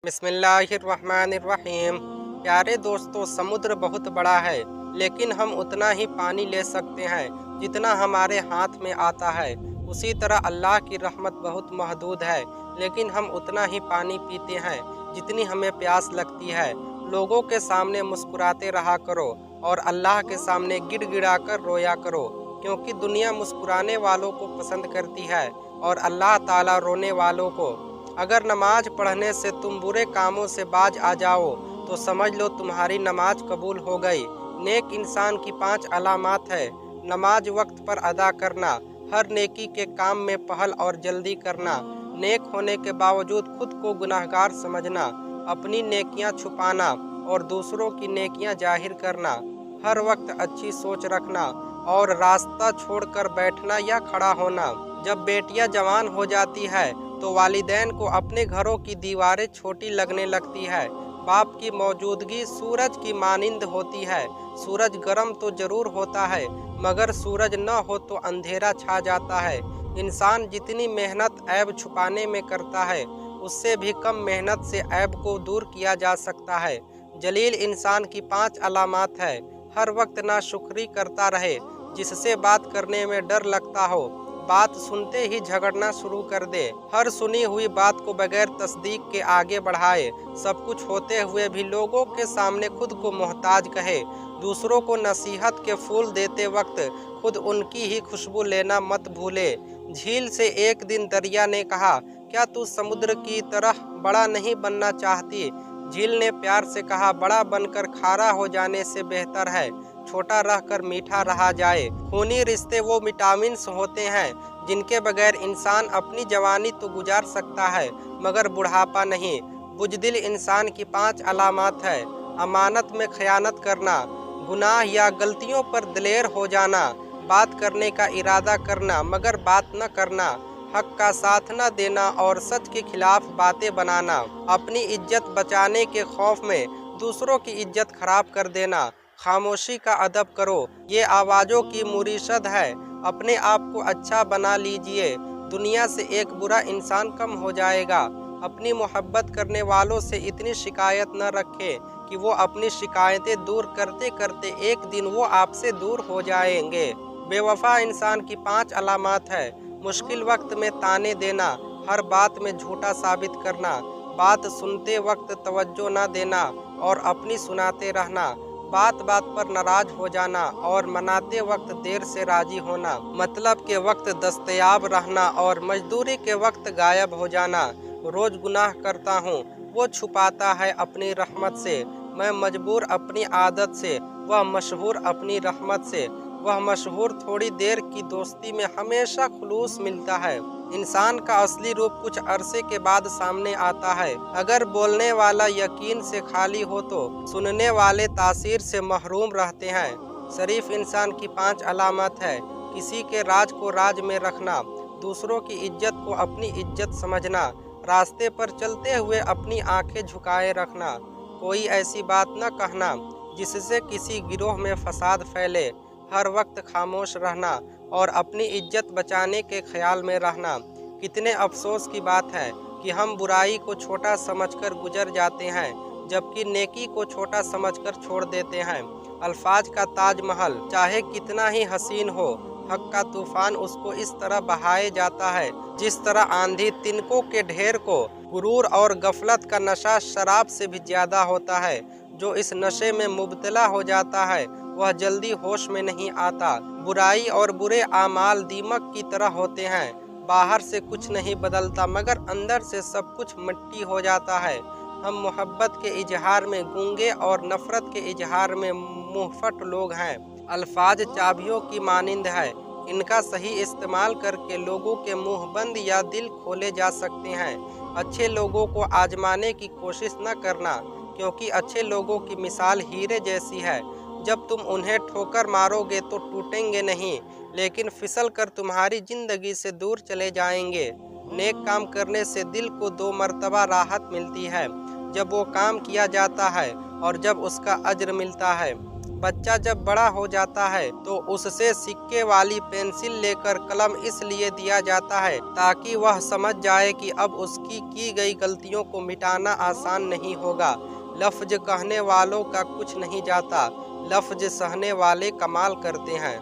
बिस्मिल्लाहिर्रहमानिर्रहीम। प्यारे दोस्तों, समुद्र बहुत बड़ा है, लेकिन हम उतना ही पानी ले सकते हैं जितना हमारे हाथ में आता है। उसी तरह अल्लाह की रहमत बहुत महदूद है, लेकिन हम उतना ही पानी पीते हैं जितनी हमें प्यास लगती है। लोगों के सामने मुस्कुराते रहा करो और अल्लाह के सामने गिड़गिड़ा कर रोया करो, क्योंकि दुनिया मुस्कुराने वालों को पसंद करती है और अल्लाह ताला रोने वालों को। अगर नमाज पढ़ने से तुम बुरे कामों से बाज आ जाओ तो समझ लो तुम्हारी नमाज कबूल हो गई। नेक इंसान की 5 अलामात है। नमाज वक्त पर अदा करना, हर नेकी के काम में पहल और जल्दी करना, नेक होने के बावजूद खुद को गुनाहगार समझना, अपनी नेकियां छुपाना और दूसरों की नेकियां जाहिर करना, हर वक्त अच्छी सोच रखना और रास्ता छोड़कर बैठना या खड़ा होना। जब बेटियां जवान हो जाती है तो वालिदैन को अपने घरों की दीवारें छोटी लगने लगती है। बाप की मौजूदगी सूरज की मानिंद होती है। सूरज गर्म तो जरूर होता है, मगर सूरज न हो तो अंधेरा छा जाता है। इंसान जितनी मेहनत ऐब छुपाने में करता है, उससे भी कम मेहनत से ऐब को दूर किया जा सकता है। जलील इंसान की 5 अलामात है। हर वक्त नाशुक्री करता रहे, जिससे बात करने में डर लगता हो, बात सुनते ही झगड़ना शुरू कर दे, हर सुनी हुई बात को बगैर तस्दीक के आगे बढ़ाए, सब कुछ होते हुए भी लोगों के सामने खुद को मोहताज कहे, दूसरों को नसीहत के फूल देते वक्त खुद उनकी ही खुशबू लेना मत भूले। झील से एक दिन दरिया ने कहा, क्या तू समुद्र की तरह बड़ा नहीं बनना चाहती? झील ने प्यार से कहा, बड़ा बनकर खारा हो जाने से बेहतर है छोटा रहकर मीठा रहा जाए। खूनी रिश्ते वो विटामिन्स होते हैं जिनके बगैर इंसान अपनी जवानी तो गुजार सकता है, मगर बुढ़ापा नहीं। बुजदिल इंसान की 5 अलामात है। अमानत में खयानत करना, गुनाह या गलतियों पर दिलेर हो जाना, बात करने का इरादा करना मगर बात न करना, हक का साथ न देना और सच के खिलाफ बातें बनाना, अपनी इज्जत बचाने के खौफ में दूसरों की इज्जत खराब कर देना, खामोशी का अदब करो, ये आवाज़ों की मुरीशद है। अपने आप को अच्छा बना लीजिए, दुनिया से एक बुरा इंसान कम हो जाएगा। अपनी मोहब्बत करने वालों से इतनी शिकायत न रखें कि वो अपनी शिकायतें दूर करते करते एक दिन वो आपसे दूर हो जाएंगे। बेवफा इंसान की 5 अलामात है। मुश्किल वक्त में ताने देना, हर बात में झूठा साबित करना, बात सुनते वक्त तवज्जो न देना और अपनी सुनाते रहना, बात बात पर नाराज हो जाना और मनाते वक्त देर से राजी होना, मतलब के वक्त दस्तयाब रहना और मजदूरी के वक्त गायब हो जाना। रोज गुनाह करता हूँ, वो छुपाता है अपनी रहमत से। मैं मजबूर अपनी आदत से, वह मशहूर अपनी रहमत से। वह मशहूर थोड़ी देर की दोस्ती में हमेशा खुलूस मिलता है। इंसान का असली रूप कुछ अरसे के बाद सामने आता है। अगर बोलने वाला यकीन से खाली हो तो सुनने वाले तासीर से महरूम रहते हैं। शरीफ इंसान की 5 अलामत है। किसी के राज को राज में रखना, दूसरों की इज्जत को अपनी इज्जत समझना, रास्ते पर चलते हुए अपनी आंखें झुकाए रखना, कोई ऐसी बात न कहना जिससे किसी गिरोह में फसाद फैले, हर वक्त खामोश रहना और अपनी इज्जत बचाने के ख्याल में रहना। कितने अफसोस की बात है कि हम बुराई को छोटा समझकर गुजर जाते हैं, जबकि नेकी को छोटा समझकर छोड़ देते हैं। अल्फाज का ताजमहल चाहे कितना ही हसीन हो, हक का तूफान उसको इस तरह बहाए जाता है जिस तरह आंधी तिनकों के ढेर को। गुरूर और गफलत का नशा शराब से भी ज्यादा होता है। जो इस नशे में मुब्तला हो जाता है वह जल्दी होश में नहीं आता। बुराई और बुरे आमाल दीमक की तरह होते हैं, बाहर से कुछ नहीं बदलता मगर अंदर से सब कुछ मिट्टी हो जाता है। हम मोहब्बत के इजहार में गूंगे और नफरत के इजहार में मुंहफट लोग हैं। अल्फाज चाबियों की मानिंद है, इनका सही इस्तेमाल करके लोगों के मुंह बंद या दिल खोले जा सकते हैं। अच्छे लोगों को आजमाने की कोशिश न करना, क्योंकि अच्छे लोगों की मिसाल हीरे जैसी है। जब तुम उन्हें ठोकर मारोगे तो टूटेंगे नहीं, लेकिन फिसल कर तुम्हारी जिंदगी से दूर चले जाएंगे। नेक काम करने से दिल को 2 मर्तबा राहत मिलती है, जब वो काम किया जाता है और जब उसका अज्र मिलता है। बच्चा जब बड़ा हो जाता है तो उससे सिक्के वाली पेंसिल लेकर कलम इसलिए दिया जाता है ताकि वह समझ जाए कि अब उसकी की गई गलतियों को मिटाना आसान नहीं होगा। लफ्ज कहने वालों का कुछ नहीं जाता, लफ्ज सहने वाले कमाल करते हैं।